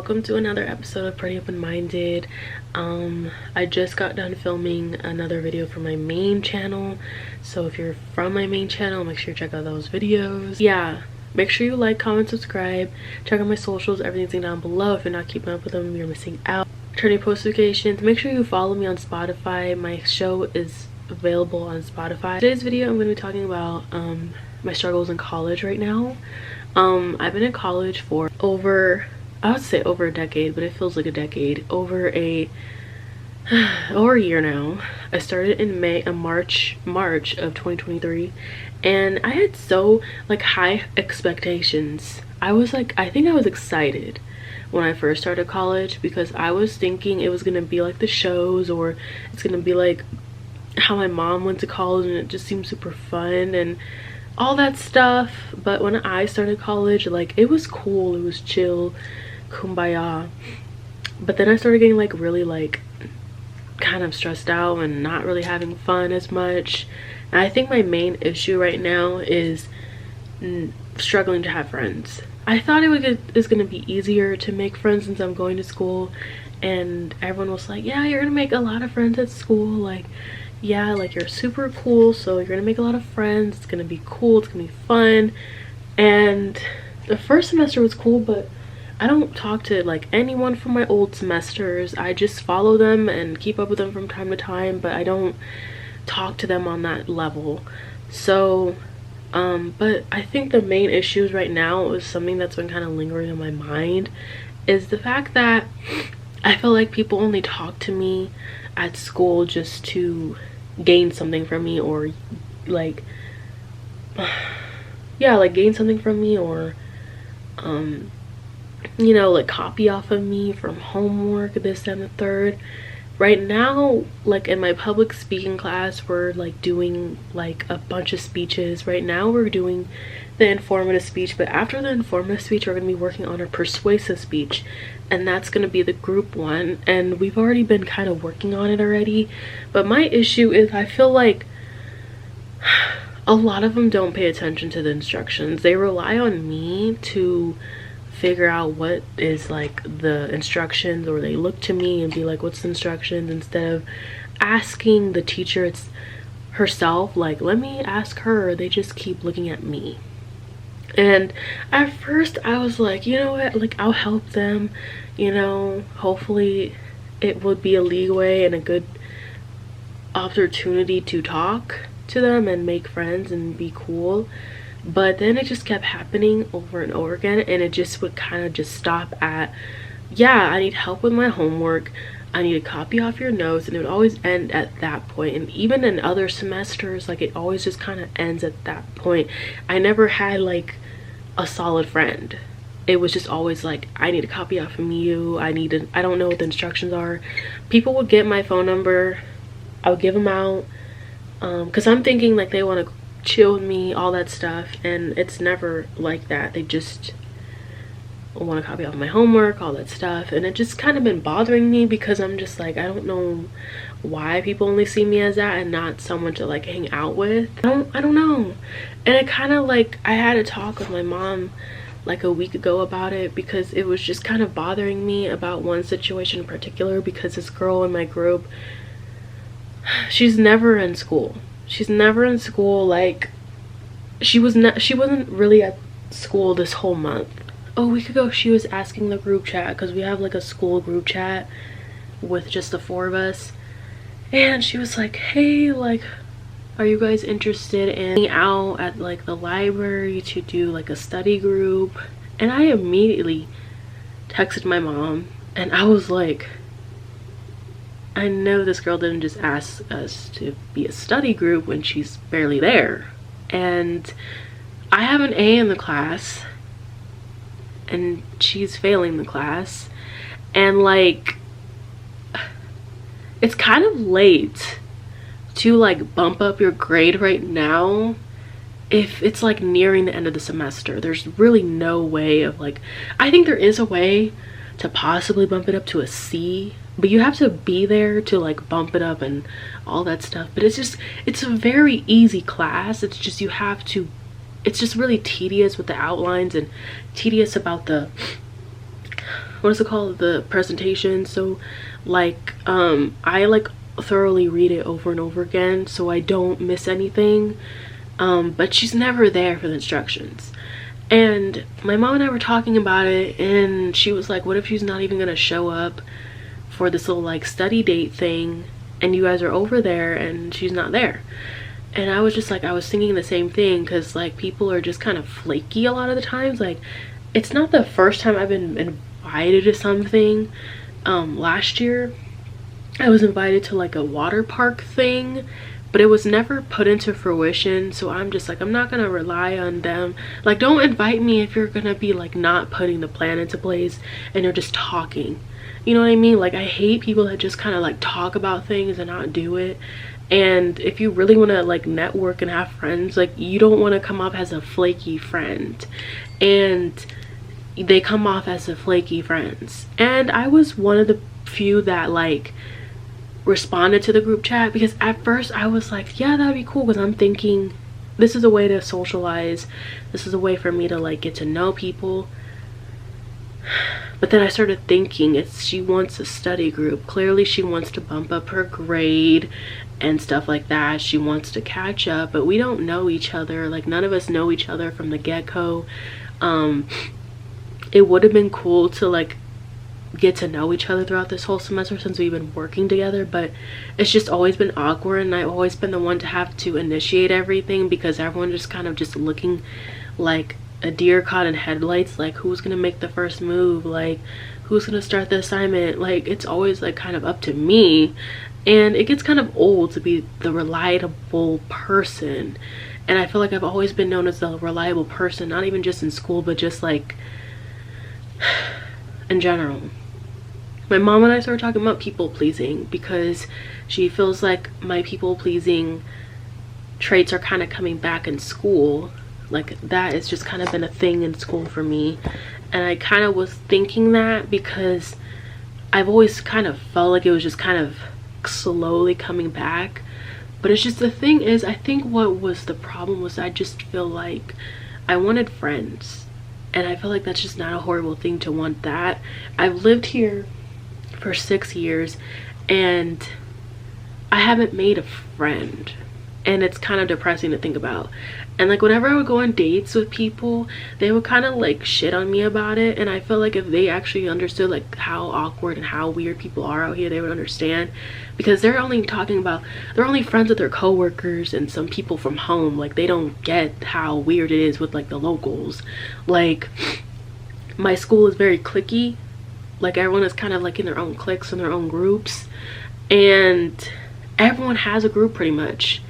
welcome to another episode of Pretty Open-Minded. I just got done filming another video for my main channel, so if you're from my main channel, make sure you check out those videos. Yeah, make sure you like, comment, subscribe, check out my socials, everything's down below. If you're not keeping up with them, you're missing out. Turn your post notifications. Make sure you follow me on Spotify. My show is available on Spotify. Today's video I'm going to be talking about my struggles in college right now. I've been in college for I would say over a decade, but it feels like a decade. Over a year now. I started in March of 2023, and I had so high expectations. I think I was excited when I first started college because I was thinking it was gonna be like the shows, or it's gonna be like how my mom went to college and it just seemed super fun and all that stuff. But when I started college, it was cool, it was chill, kumbaya. But then I started getting really kind of stressed out and not really having fun as much. And I think my main issue right now is struggling to have friends. I thought it's gonna be easier to make friends since I'm going to school, and everyone was like, yeah, you're gonna make a lot of friends at school, yeah, you're super cool, so you're gonna make a lot of friends, it's gonna be cool, it's gonna be fun. And the first semester was cool, but I don't talk to anyone from my old semesters. I just follow them and keep up with them from time to time, but I don't talk to them on that level. So but I think the main issues right now is something that's been kind of lingering in my mind, is the fact that I feel like people only talk to me at school just to gain something from me, or gain something from me, or you know, copy off of me from homework, this and the third. Right now, in my public speaking class, we're doing a bunch of speeches. Right now we're doing the informative speech, but after the informative speech we're going to be working on a persuasive speech, and that's going to be the group one, and we've already been kind of working on it already. But my issue is I feel like a lot of them don't pay attention to the instructions. They rely on me to figure out what is the instructions, or they look to me and be like, what's the instructions, instead of asking the teacher herself, let me ask her. They just keep looking at me. And at first I was like, you know what, I'll help them, you know, hopefully it would be a leeway and a good opportunity to talk to them and make friends and be cool. But then it just kept happening over and over again, and it just would kind of just stop at, yeah, I need help with my homework, I need a copy off your notes, and it would always end at that point. And even in other semesters, it always just kind of ends at that point. I never had a solid friend. It was just always I need a copy off from you, I don't know what the instructions are. People would get my phone number, I would give them out, because I'm thinking they want to chill with me, all that stuff, and it's never like that. They just want to copy off my homework, all that stuff. And it just kind of been bothering me because I'm just I don't know why people only see me as that and not someone to hang out with. I don't know. And it kind of I had a talk with my mom a week ago about it, because it was just kind of bothering me about one situation in particular, because this girl in my group, she's never in school. She's never in school. She wasn't really at school this whole month. A week ago she was asking the group chat, because we have a school group chat with just the 4 of us, and she was like, hey, are you guys interested in hanging out at the library to do a study group? And I immediately texted my mom, and I was like, I know this girl didn't just ask us to be a study group when she's barely there. And I have an A in the class, and she's failing the class. And it's kind of late to bump up your grade right now if it's nearing the end of the semester. There's really no way of I think there is a way to possibly bump it up to a C, but you have to be there to bump it up and all that stuff. But it's a very easy class. It's just it's just really tedious with the outlines, and tedious about the what is it called, the presentation. So like I like thoroughly read it over and over again so I don't miss anything. But she's never there for the instructions. And my mom and I were talking about it, and she was like, what if she's not even gonna show up for this little like study date thing, and you guys are over there and she's not there? And I was just like, I was thinking the same thing, because like people are just kind of flaky a lot of the times. Like, it's not the first time I've been invited to something. Last year I was invited to like a water park thing, but it was never put into fruition. So I'm just like, I'm not gonna rely on them. Like, don't invite me if you're gonna be like not putting the plan into place and you're just talking. You know what I mean? Like, I hate people that just kind of like talk about things and not do it. And if you really want to like network and have friends, like, you don't want to come off as a flaky friend. And they come off as the flaky friends. And I was one of the few that like responded to the group chat, because at first I was like, yeah, that'd be cool, because I'm thinking this is a way to socialize, this is a way for me to like get to know people. But then I started thinking, she wants a study group. Clearly she wants to bump up her grade and stuff like that. She wants to catch up, but we don't know each other. Like, none of us know each other from the get-go. It would have been cool to like get to know each other throughout this whole semester since we've been working together, but it's just always been awkward, and I've always been the one to have to initiate everything, because everyone just kind of just looking like a deer caught in headlights. Like, who's gonna make the first move? Like, who's gonna start the assignment? Like, it's always like kind of up to me, and it gets kind of old to be the reliable person. And I feel like I've always been known as the reliable person, not even just in school, but just like in general. My mom and I started talking about people pleasing, because she feels like my people pleasing traits are kind of coming back in school. Like, that has just kind of been a thing in school for me. And I kind of was thinking that because I've always kind of felt like it was just kind of slowly coming back. But it's just, the thing is, I think what was the problem was I just feel like I wanted friends. And I feel like that's just not a horrible thing to want that. I've lived here for 6 years and I haven't made a friend, and it's kind of depressing to think about. And like, whenever I would go on dates with people, they would kind of like shit on me about it, and I feel like if they actually understood like how awkward and how weird people are out here, they would understand, because they're only friends with their coworkers and some people from home. Like, they don't get how weird it is with like the locals. Like, my school is very cliquey. Like, everyone is kind of like in their own cliques and their own groups, and everyone has a group pretty much.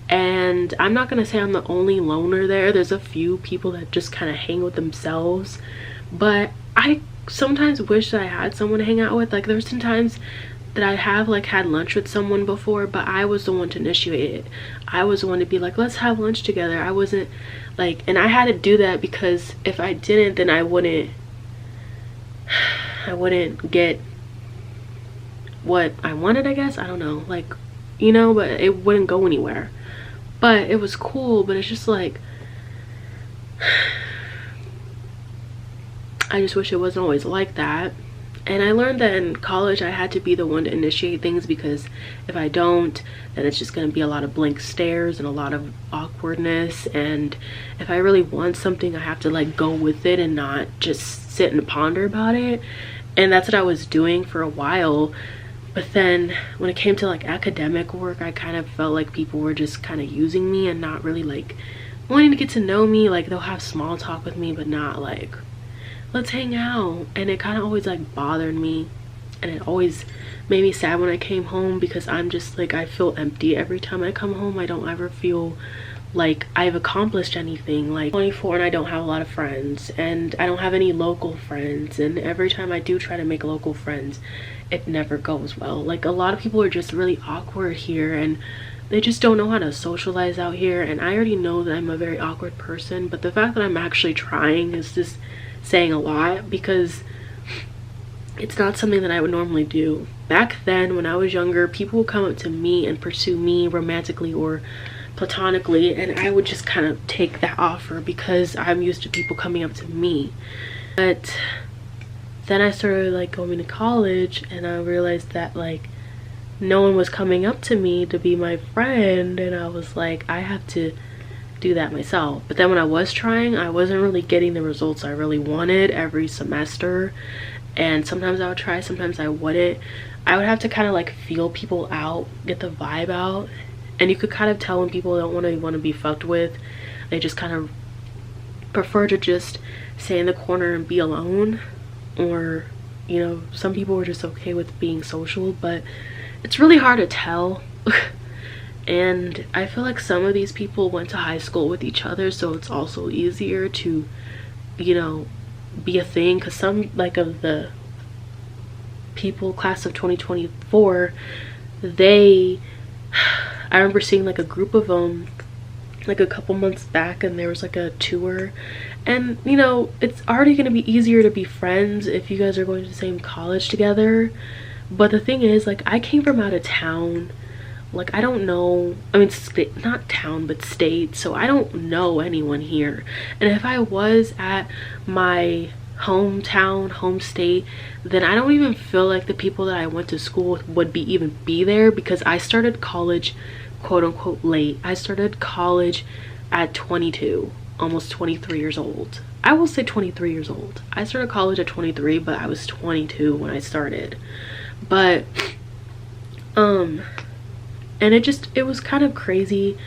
And I'm not gonna say I'm the only loner there. There's a few people that just kind of hang with themselves, but I sometimes wish that I had someone to hang out with. Like, there's some times that I have like had lunch with someone before, but I was the one to initiate it. I was the one to be like, let's have lunch together. I wasn't like, and I had to do that because if I didn't, then I wouldn't get what I wanted, I guess. I don't know, like, you know, but it wouldn't go anywhere. But it was cool, but it's just like, I just wish it wasn't always like that. And I learned that in college I had to be the one to initiate things, because if I don't, then it's just going to be a lot of blank stares and a lot of awkwardness. And if I really want something, I have to like go with it and not just sit and ponder about it. And that's what I was doing for a while. But then when it came to like academic work, I kind of felt like people were just kind of using me and not really like wanting to get to know me. Like, they'll have small talk with me, but not like, let's hang out. And it kind of always like bothered me, and it always made me sad when I came home, because I'm just like, I feel empty every time I come home. I don't ever feel like I've accomplished anything. Like, 24 and I don't have a lot of friends, and I don't have any local friends, and every time I do try to make local friends, it never goes well. Like, a lot of people are just really awkward here, and they just don't know how to socialize out here. And I already know that I'm a very awkward person, but the fact that I'm actually trying is just saying a lot, because it's not something that I would normally do. Back then, when I was younger, people would come up to me and pursue me romantically or platonically, and I would just kind of take that offer because I'm used to people coming up to me. But then I started like going to college, and I realized that like no one was coming up to me to be my friend, and I was like, I have to do that myself. But then when I was trying, I wasn't really getting the results I really wanted every semester, and sometimes I would try, sometimes I wouldn't. I would have to kind of like feel people out, get the vibe out, and you could kind of tell when people don't want to be fucked with. They just kind of prefer to just stay in the corner and be alone, or you know, some people were just okay with being social, but it's really hard to tell. And I feel like some of these people went to high school with each other, so it's also easier to, you know, be a thing, because some like of the people class of 2024, I remember seeing like a group of them like a couple months back, and there was like a tour, and you know, it's already going to be easier to be friends if you guys are going to the same college together. But the thing is, like, I came from out of town. Like, I don't know, I mean, not town, but state, so I don't know anyone here. And if I was at my hometown, home state, then I don't even feel like the people that I went to school with would even be there, because I started college quote unquote late. I started college at 22, almost 23 years old. I will say 23 years old. I started college at 23, but I was 22 when I started. But and it was kind of crazy.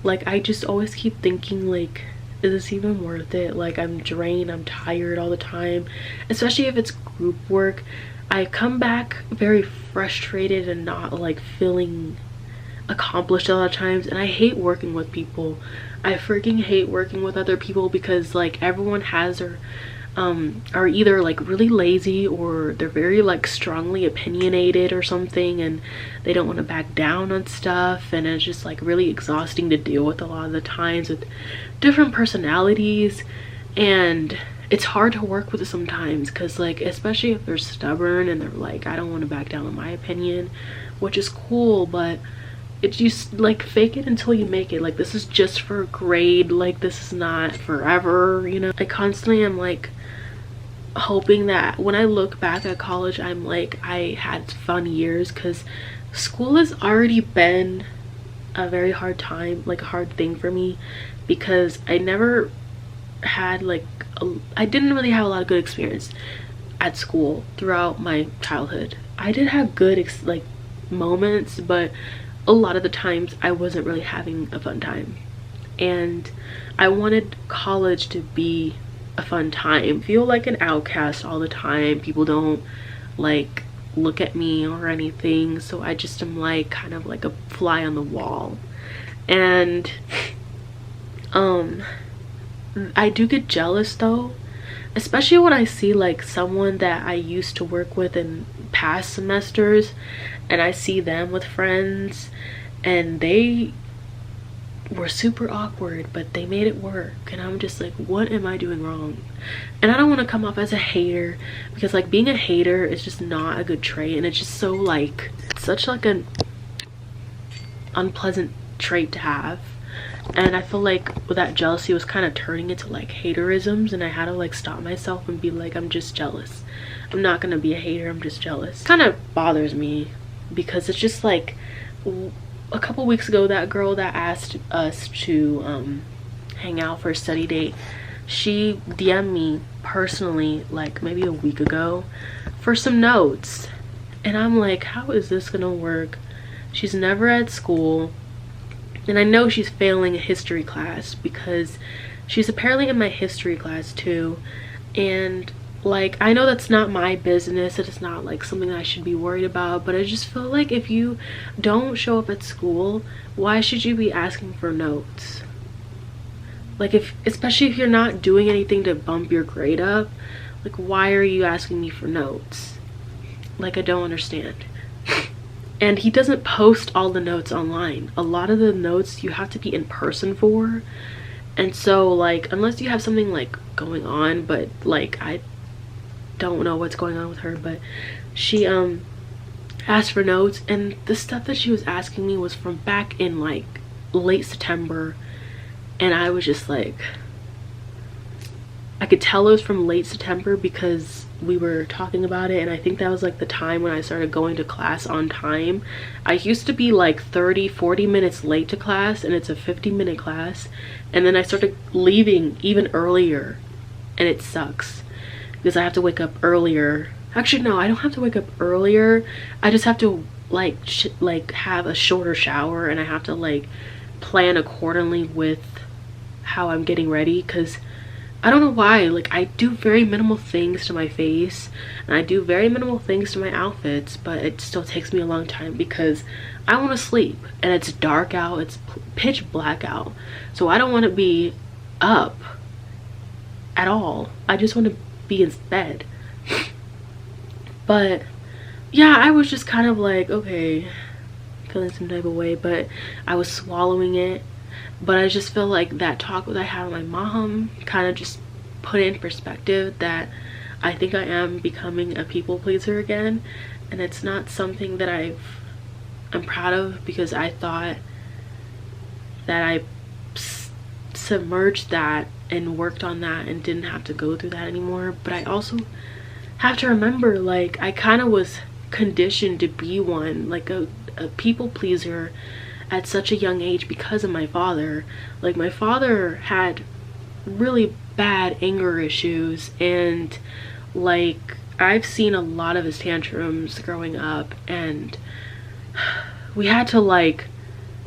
Like, I just always keep thinking, like, is this even worth it? Like, I'm drained, I'm tired all the time, especially if it's group work. I come back very frustrated and not like feeling accomplished a lot of times, and I hate working with people. I freaking hate working with other people, because like everyone has their are either like really lazy, or they're very like strongly opinionated or something, and they don't want to back down on stuff, and it's just like really exhausting to deal with a lot of the times with different personalities. And it's hard to work with sometimes, because like, especially if they're stubborn and they're like, I don't want to back down on my opinion, which is cool, but it's just like, fake it until you make it. Like, this is just for a grade, like this is not forever, you know. I constantly am like hoping that when I look back at college, I'm like, I had fun years, because school has already been a very hard time, like a hard thing for me, because I never had like I didn't really have a lot of good experience at school throughout my childhood. I did have good like moments, but a lot of the times I wasn't really having a fun time, and I wanted college to be a fun time. I feel like an outcast all the time. People don't like look at me or anything, so I just am like kind of like a fly on the wall. And I do get jealous though, especially when I see like someone that I used to work with in past semesters, and I see them with friends and they were super awkward, but they made it work, and I'm just like, what am I doing wrong? And I don't want to come off as a hater, because like being a hater is just not a good trait, and it's just so like, it's such like an unpleasant trait to have. And I feel like that jealousy was kind of turning into like haterisms, and I had to like stop myself and be like, I'm just jealous. I'm not gonna be a hater, I'm just jealous. It kind of bothers me, because it's just like, a couple weeks ago, that girl that asked us to hang out for a study date, she DM'd me personally like maybe a week ago for some notes, and I'm like, how is this gonna work? She's never at school, and I know she's failing a history class, because she's apparently in my history class too, and like, I know that's not my business, it's not like something that I should be worried about, but I just feel like if you don't show up at school, why should you be asking for notes? Like, especially if you're not doing anything to bump your grade up, like, why are you asking me for notes? Like, I don't understand. And he doesn't post all the notes online. A lot of the notes you have to be in person for, and so like, unless you have something like going on, but like, I don't know what's going on with her, but she asked for notes, and the stuff that she was asking me was from back in like late September, and I was just like, I could tell it was from late September because we were talking about it, and I think that was like the time when I started going to class on time. I used to be like 30-40 minutes late to class, and it's a 50-minute class, and then I started leaving even earlier, and it sucks because I have to wake up earlier. Actually no, I don't have to wake up earlier, I just have to like have a shorter shower, and I have to like plan accordingly with how I'm getting ready, because I don't know why, like I do very minimal things to my face and I do very minimal things to my outfits, but it still takes me a long time because I want to sleep and it's dark out, it's pitch black out, so I don't want to be up at all. I just want to be in bed. But yeah, I was just kind of like, okay, feeling some type of way, but I was swallowing it. But I just feel like that talk that I had with my mom kind of just put in perspective that I think I am becoming a people pleaser again, and it's not something that I'm proud of, because I thought that I submerged that and worked on that and didn't have to go through that anymore. But I also have to remember, like, I kind of was conditioned to be one, like a people pleaser at such a young age because of my father. Like, my father had really bad anger issues, and like I've seen a lot of his tantrums growing up, and we had to like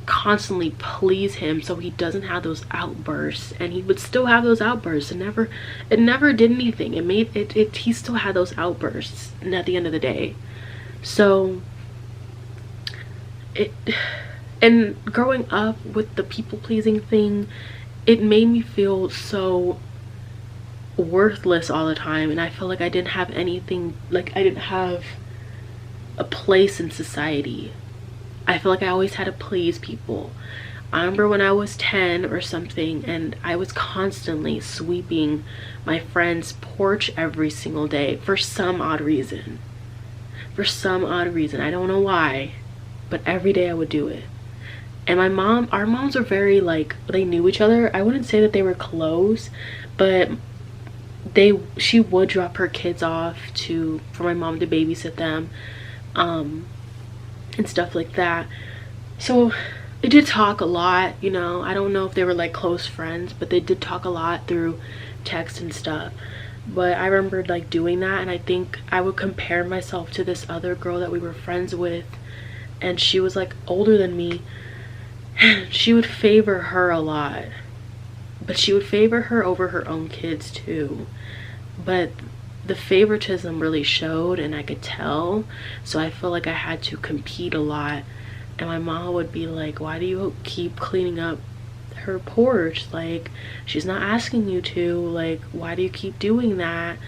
constantly please him so he doesn't have those outbursts, and he would still have those outbursts, and it never did anything. It made it he still had those outbursts, and at the end of the day, so and growing up with the people-pleasing thing, it made me feel so worthless all the time, and I felt like I didn't have anything, like I didn't have a place in society. I feel like I always had to please people. I remember when I was 10 or something, and I was constantly sweeping my friend's porch every single day for some odd reason. For some odd reason, I don't know why, but every day I would do it. And my mom, our moms are very like, they knew each other. I wouldn't say that they were close, but she would drop her kids off for my mom to babysit them, and stuff like that. So they did talk a lot, you know. I don't know if they were like close friends, but they did talk a lot through text and stuff. But I remembered like doing that, and I think I would compare myself to this other girl that we were friends with, and she was like older than me. She would favor her a lot, but she would favor her over her own kids too. But the favoritism really showed, and I could tell, so I feel like I had to compete a lot. And my mom would be like, why do you keep cleaning up her porch? Like, she's not asking you to. Like, why do you keep doing that?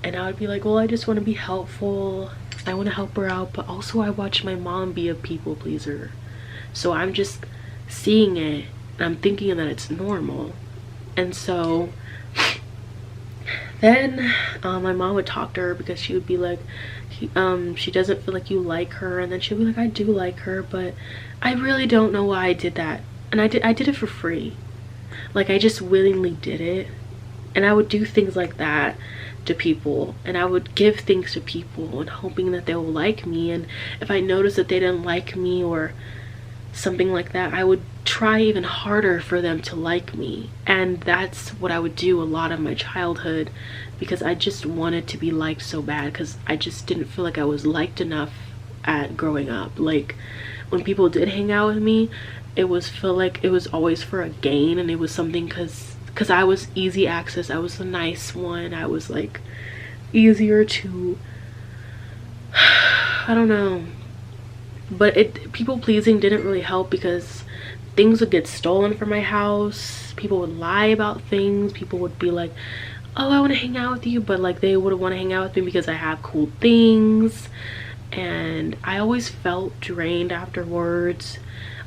And I would be like, well, I just want to be helpful, I want to help her out, but also I watch my mom be a people pleaser, so I'm just seeing it and I'm thinking that it's normal. And so then my mom would talk to her, because she would be like, she doesn't feel like you like her, and then she'll be like, I do like her, but I really don't know why I did that. And I did it for free. Like, I just willingly did it. And I would do things like that to people, and I would give things to people and hoping that they will like me. And if I noticed that they didn't like me or something like that, I would try even harder for them to like me. And that's what I would do a lot of my childhood, because I just wanted to be liked so bad, because I just didn't feel like I was liked enough at growing up. Like, when people did hang out with me, it was feel like it was always for a gain, and it was something because I was easy access, I was the nice one, I was like easier to, I don't know. But people pleasing didn't really help, because things would get stolen from my house, people would lie about things, people would be like, oh, I want to hang out with you, but like they would want to hang out with me because I have cool things. And I always felt drained afterwards.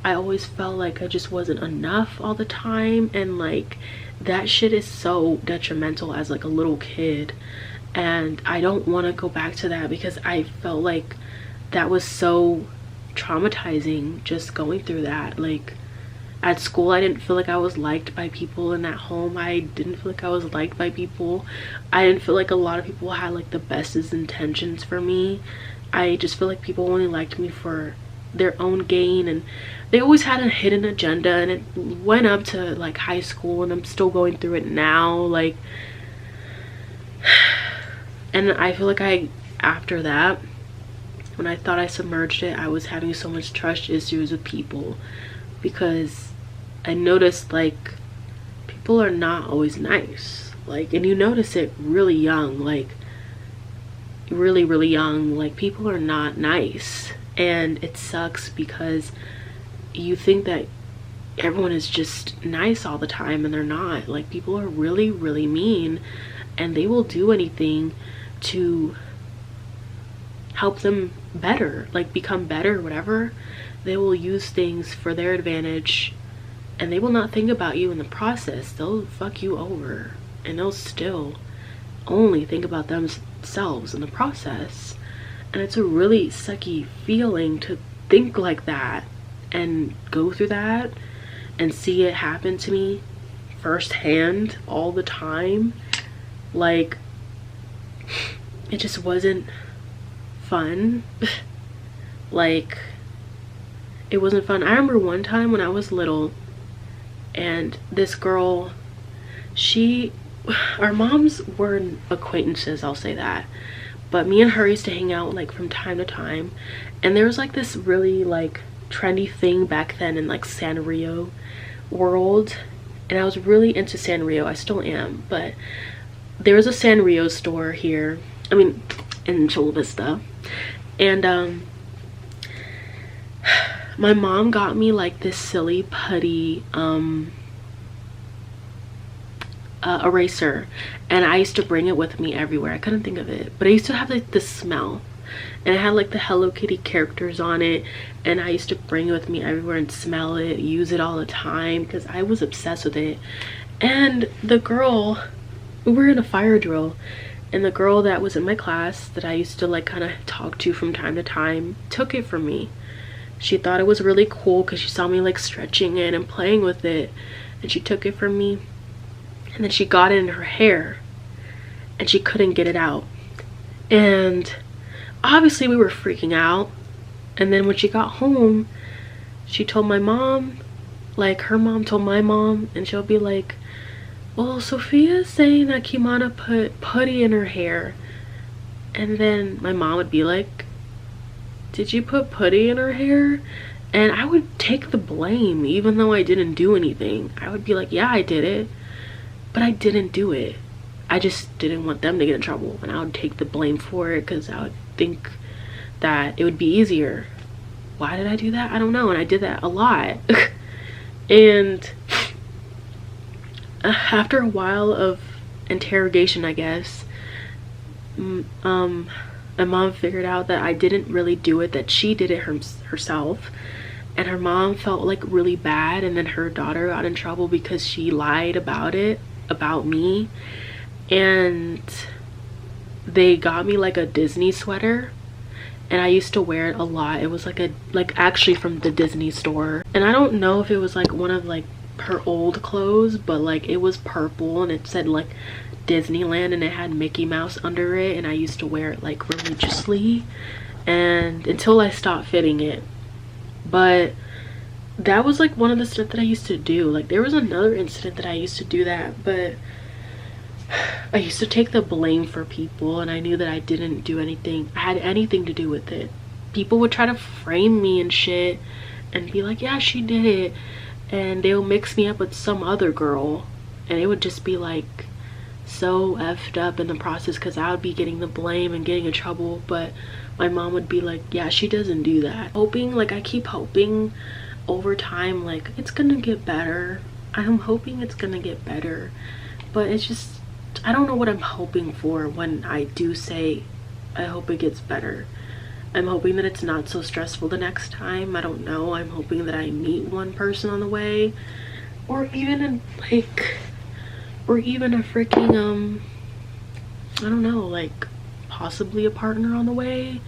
I always felt like I just wasn't enough all the time, and like that shit is so detrimental as like a little kid, and I don't want to go back to that, because I felt like that was so traumatizing just going through that. Like, At school, I didn't feel like I was liked by people, and at home I didn't feel like I was liked by people. I didn't feel like a lot of people had like the bestest intentions for me. I just feel like people only liked me for their own gain, and they always had a hidden agenda, and it went up to like high school, and I'm still going through it now. Like, and I feel like after that, when I thought I submerged it, I was having so much trust issues with people, because I noticed like people are not always nice. Like, and you notice it really young, like really young. Like, people are not nice, and it sucks because you think that everyone is just nice all the time, and they're not. Like, people are really mean, and they will do anything to help them better, like become better, whatever. They will use things for their advantage, and they will not think about you in the process. They'll fuck you over, and they'll still only think about themselves in the process. And it's a really sucky feeling to think like that and go through that and see it happen to me firsthand all the time. Like, it just wasn't fun. Like, it wasn't fun. I remember one time when I was little, and this girl, our moms were acquaintances, I'll say that, but me and her used to hang out like from time to time. And there was like this really like trendy thing back then in like Sanrio world, and I was really into Sanrio. I still am, but there was a Sanrio store here, I mean in Chula Vista, and my mom got me like this silly putty eraser, and I used to bring it with me everywhere. I couldn't think of it, but I used to have like this smell, and it had like the Hello Kitty characters on it, and I used to bring it with me everywhere and smell it, use it all the time, because I was obsessed with it. And the girl, we were in a fire drill, and the girl that was in my class that I used to like kind of talk to from time to time took it from me. She thought it was really cool because she saw me like stretching it and playing with it, and she took it from me. And then she got it in her hair, and she couldn't get it out. And obviously we were freaking out. And then when she got home, she told my mom, like her mom told my mom, and she'll be like, well, Sophia's saying that Kimana put putty in her hair. And then my mom would be like, did you put putty in her hair? And I would take the blame even though I didn't do anything. I would be like, yeah, I did it, but I didn't do it. I just didn't want them to get in trouble, and I would take the blame for it because I would think that it would be easier. Why did I do that? I don't know, and I did that a lot. And after a while of interrogation, I guess, my mom figured out that I didn't really do it, that she did it herself. And her mom felt like really bad, and then her daughter got in trouble because she lied about it, about me. And they got me like a Disney sweater, and I used to wear it a lot. It was like actually from the Disney store, and I don't know if it was like one of like her old clothes, but like it was purple and it said like Disneyland, and it had Mickey Mouse under it, and I used to wear it like religiously, and until I stopped fitting it. But that was like one of the stuff that I used to do. Like, there was another incident that I used to do that, but I used to take the blame for people, and I knew that I didn't do anything, I had anything to do with it. People would try to frame me and shit and be like, yeah, she did it, and they'll mix me up with some other girl, and it would just be like so effed up in the process because I would be getting the blame and getting in trouble. But my mom would be like, yeah, she doesn't do that. Hoping, like, I keep hoping over time, like, it's gonna get better. I'm hoping it's gonna get better, but it's just, I don't know what I'm hoping for when I do say I hope it gets better. I'm hoping that it's not so stressful the next time. I don't know. I'm hoping that I meet one person on the way, or even a freaking I don't know, like possibly a partner on the way,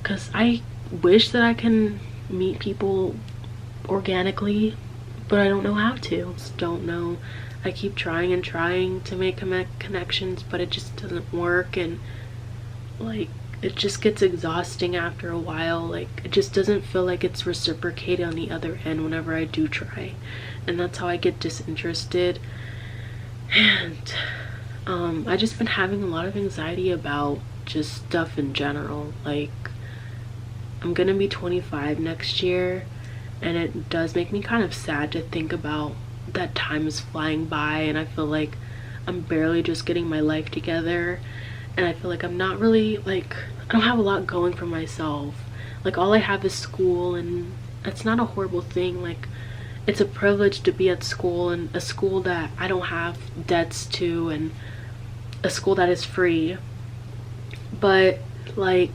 because I wish that I can meet people organically, but I don't know how to. Just don't know. I keep trying and trying to make connections, but it just doesn't work, and like it just gets exhausting after a while. Like it just doesn't feel like it's reciprocated on the other end whenever I do try, and that's how I get disinterested. And I just been having a lot of anxiety about just stuff in general. Like I'm gonna be 25 next year, and it does make me kind of sad to think about that time is flying by, and I feel like I'm barely just getting my life together, and I feel like I'm not really, like, I don't have a lot going for myself. Like all I have is school, and it's not a horrible thing. Like it's a privilege to be at school, and a school that I don't have debts to, and a school that is free. But like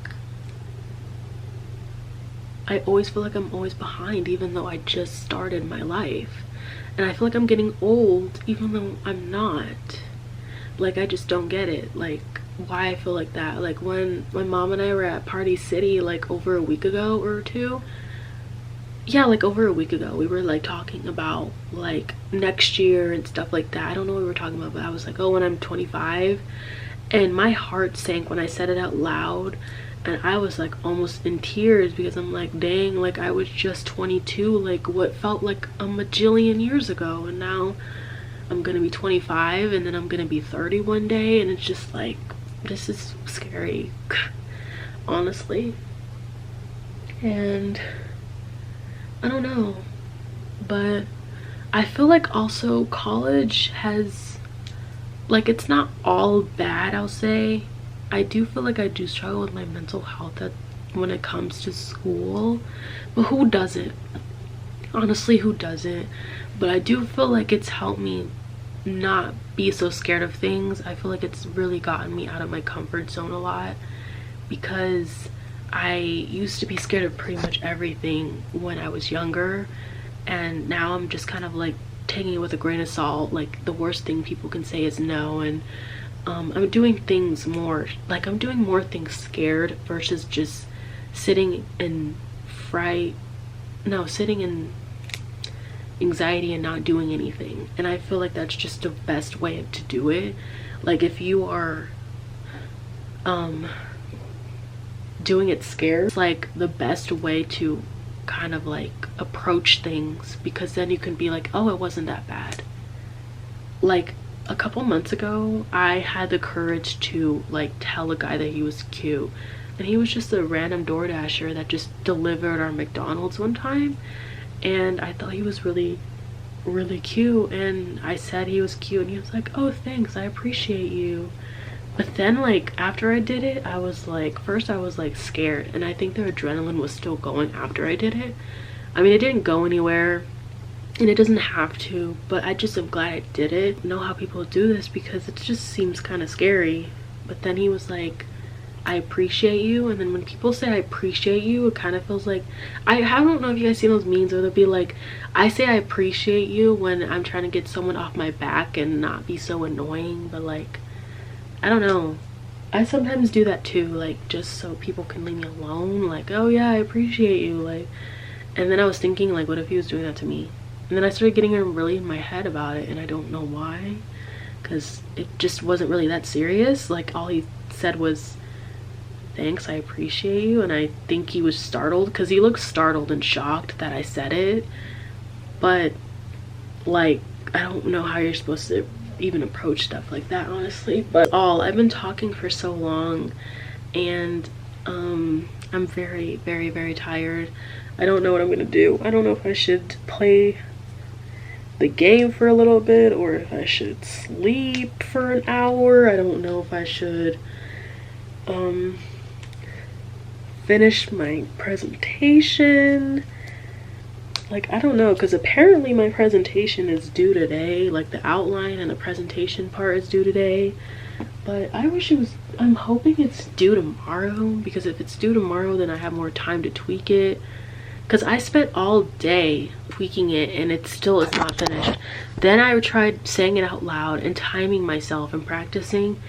I always feel like I'm always behind, even though I just started my life. And I feel like I'm getting old even though I'm not. Like I just don't get it, like why I feel like that. Like when my mom and I were at Party City like over a week ago or two, yeah, like over a week ago, we were like talking about like next year and stuff like that. I don't know what we were talking about, but I was like, oh, when I'm 25, and my heart sank when I said it out loud, and I was like almost in tears, because I'm like, dang, like I was just 22, like what felt like a majillion years ago, and now I'm gonna be 25, and then I'm gonna be 30 one day, and it's just like, this is scary, honestly. And I don't know, but I feel like also college has, like, it's not all bad, I'll say. I do feel like I do struggle with my mental health when it comes to school, but who doesn't? Honestly, who doesn't? But I do feel like it's helped me not be so scared of things. I feel like it's really gotten me out of my comfort zone a lot, because I used to be scared of pretty much everything when I was younger, and now I'm just kind of like taking it with a grain of salt. Like the worst thing people can say is no, and I'm doing things more, like I'm doing more things scared versus just sitting in sitting in anxiety and not doing anything. And I feel like that's just the best way to do it. Like if you are doing it scared, it's like the best way to kind of like approach things, because then you can be like, oh, it wasn't that bad. Like a couple months ago, I had the courage to like tell a guy that he was cute, and he was just a random DoorDasher that just delivered our McDonald's one time, and I thought he was really cute, and I said he was cute, and he was like, oh, thanks, I appreciate you. But then like after I did it, I was like, first I was like scared, and I think the adrenaline was still going after I did it. I mean, it didn't go anywhere, and it doesn't have to, but I just am glad I did it. I know how people do this, because it just seems kind of scary. But then he was like, I appreciate you. And then when people say I appreciate you, it kind of feels like, I don't know if you guys see those memes where they'll be like, I say I appreciate you when I'm trying to get someone off my back and not be so annoying. But like, I don't know, I sometimes do that too, like just so people can leave me alone. Like, oh yeah, I appreciate you. Like, and then I was thinking, like, what if he was doing that to me? And then I started getting really in my head about it, and I don't know why, because it just wasn't really that serious. Like all he said was, thanks, I appreciate you. And I think he was startled, because he looked startled and shocked that I said it. But like, I don't know how you're supposed to even approach stuff like that, honestly. But I've been talking for so long, and I'm very tired. I don't know what I'm gonna do. I don't know if I should play the game for a little bit, or if I should sleep for an hour. I don't know if I should finish my presentation. Like, I don't know, because apparently my presentation is due today. Like the outline and the presentation part is due today, but I wish it was, I'm hoping it's due tomorrow, because if it's due tomorrow, then I have more time to tweak it. Because I spent all day tweaking it, and it still is not finished. Then I tried saying it out loud and timing myself and practicing,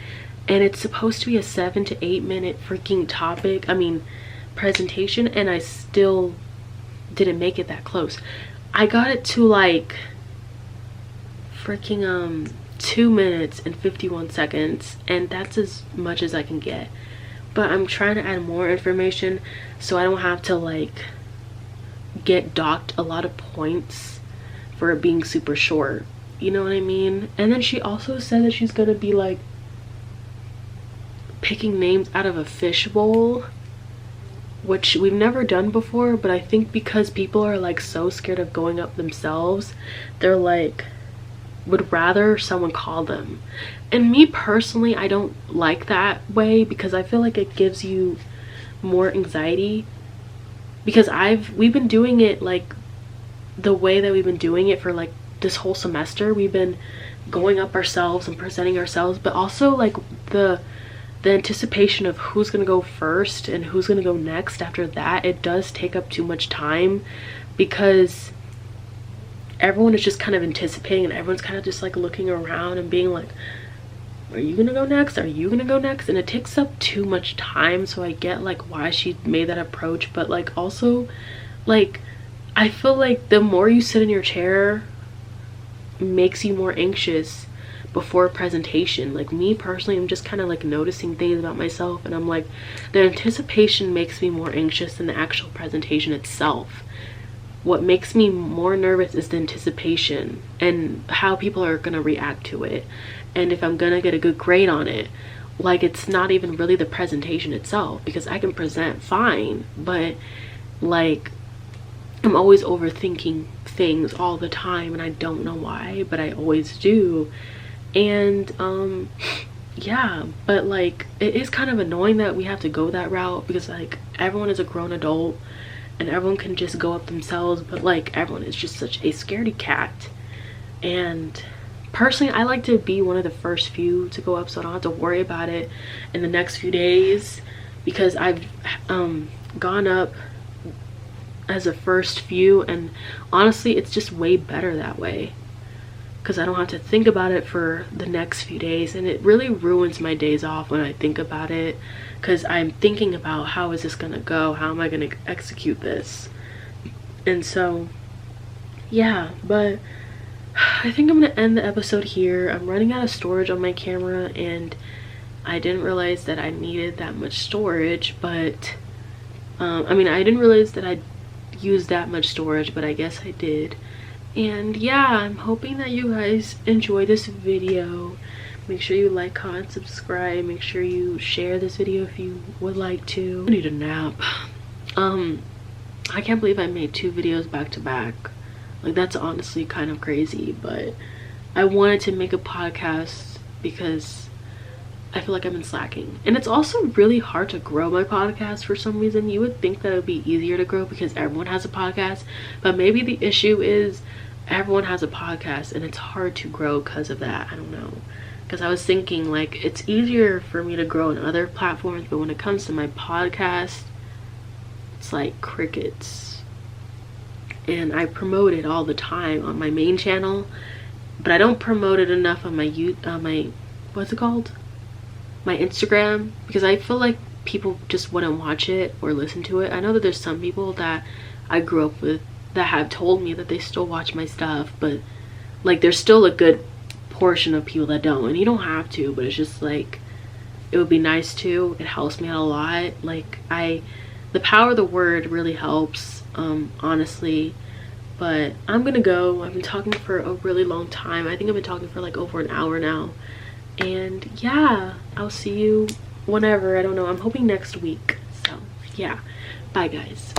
and it's supposed to be a 7 to 8 minute freaking presentation, and I still didn't make it that close. I got it to like freaking 2 minutes and 51 seconds, and that's as much as I can get. But I'm trying to add more information so I don't have to like get docked a lot of points for it being super short, you know what I mean? And then she also said that she's gonna be like picking names out of a fishbowl, which we've never done before, but I think because people are like so scared of going up themselves, they're like would rather someone call them. And me personally, I don't like that way because I feel like it gives you more anxiety, because we've been doing it like the way that we've been doing it for like this whole semester. We've been going up ourselves and presenting ourselves, but also like the anticipation of who's gonna go first and who's gonna go next after that, it does take up too much time because everyone is just kind of anticipating and everyone's kind of just like looking around and being like, are you gonna go next? Are you gonna go next? And it takes up too much time. So I get like why she made that approach, but like also like I feel like the more you sit in your chair makes you more anxious before a presentation. Like me personally, I'm just kind of like noticing things about myself and I'm like, the anticipation makes me more anxious than the actual presentation itself. What makes me more nervous is the anticipation and how people are gonna react to it, and if I'm gonna get a good grade on it. Like it's not even really the presentation itself, because I can present fine, but like I'm always overthinking things all the time and I don't know why, but I always do. And yeah, but like it is kind of annoying that we have to go that route, because like everyone is a grown adult and everyone can just go up themselves, but like everyone is just such a scaredy cat. And personally, I like to be one of the first few to go up so I don't have to worry about it in the next few days, because I've gone up as a first few and honestly it's just way better that way, because I don't have to think about it for the next few days, and it really ruins my days off when I think about it, because I'm thinking about how is this gonna go, how am I gonna execute this. And so yeah, but I think I'm gonna end the episode here. I'm running out of storage on my camera and I didn't realize that I needed that much storage, but I mean I didn't realize that I'd use that much storage, but I guess I did. And yeah, I'm hoping that you guys enjoy this video. Make sure you like, comment, subscribe. Make sure you share this video if you would like to. I need a nap. I can't believe I made 2 videos back to back. Like that's honestly kind of crazy, but I wanted to make a podcast because I feel like I've been slacking. And it's also really hard to grow my podcast for some reason. You would think that it would be easier to grow because everyone has a podcast, but maybe the issue is everyone has a podcast and it's hard to grow because of that. I don't know, because I was thinking like it's easier for me to grow on other platforms, but when it comes to my podcast it's like crickets. And I promote it all the time on my main channel, but I don't promote it enough on my what's it called, my Instagram, because I feel like people just wouldn't watch it or listen to it. I know that there's some people that I grew up with that have told me that they still watch my stuff, but like there's still a good portion of people that don't, and you don't have to, but it's just like it would be nice to. It helps me out a lot. Like the power of the word really helps, honestly. But I'm gonna go. I've been talking for a really long time. I think I've been talking for like over an hour now, and yeah, I'll see you whenever. I don't know, I'm hoping next week. So yeah, bye guys.